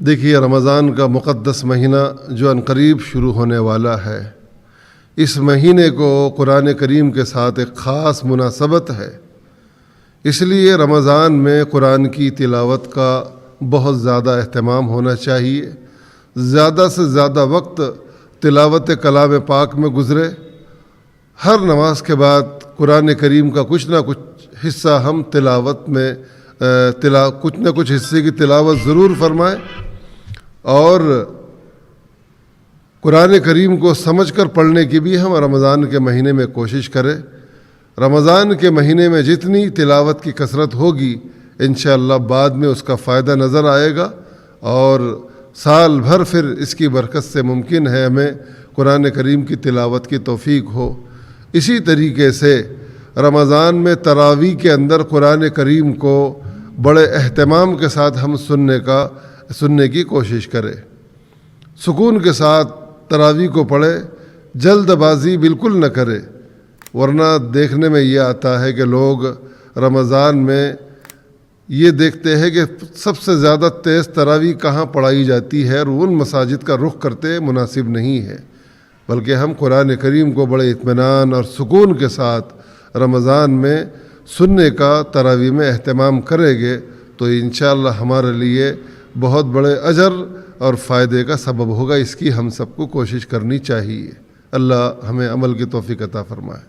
دیکھیے، رمضان کا مقدس مہینہ جو عنقریب شروع ہونے والا ہے، اس مہینے کو قرآن کریم کے ساتھ ایک خاص مناسبت ہے۔ اس لیے رمضان میں قرآن کی تلاوت کا بہت زیادہ اہتمام ہونا چاہیے۔ زیادہ سے زیادہ وقت تلاوت کلام پاک میں گزرے۔ ہر نماز کے بعد قرآن کریم کا کچھ نہ کچھ حصہ ہم تلاوت میں کچھ نہ کچھ حصے کی تلاوت ضرور فرمائیں، اور قرآن کریم کو سمجھ کر پڑھنے کی بھی ہم رمضان کے مہینے میں کوشش کریں۔ رمضان کے مہینے میں جتنی تلاوت کی کثرت ہوگی، انشاءاللہ بعد میں اس کا فائدہ نظر آئے گا، اور سال بھر پھر اس کی برکت سے ممکن ہے ہمیں قرآن کریم کی تلاوت کی توفیق ہو۔ اسی طریقے سے رمضان میں تراویح کے اندر قرآن کریم کو بڑے اہتمام کے ساتھ ہم سننے کی کوشش کریں۔ سکون کے ساتھ تراویح کو پڑھے، جلد بازی بالکل نہ کرے، ورنہ دیکھنے میں یہ آتا ہے کہ لوگ رمضان میں یہ دیکھتے ہیں کہ سب سے زیادہ تیز تراویح کہاں پڑھائی جاتی ہے، اور ان مساجد کا رخ کرتے مناسب نہیں ہے، بلکہ ہم قرآن کریم کو بڑے اطمینان اور سکون کے ساتھ رمضان میں سننے کا تراویح میں اہتمام کریں گے تو انشاءاللہ ہمارے لیے بہت بڑے اجر اور فائدے کا سبب ہوگا۔ اس کی ہم سب کو کوشش کرنی چاہیے۔ اللہ ہمیں عمل کی توفیق عطا فرمائے۔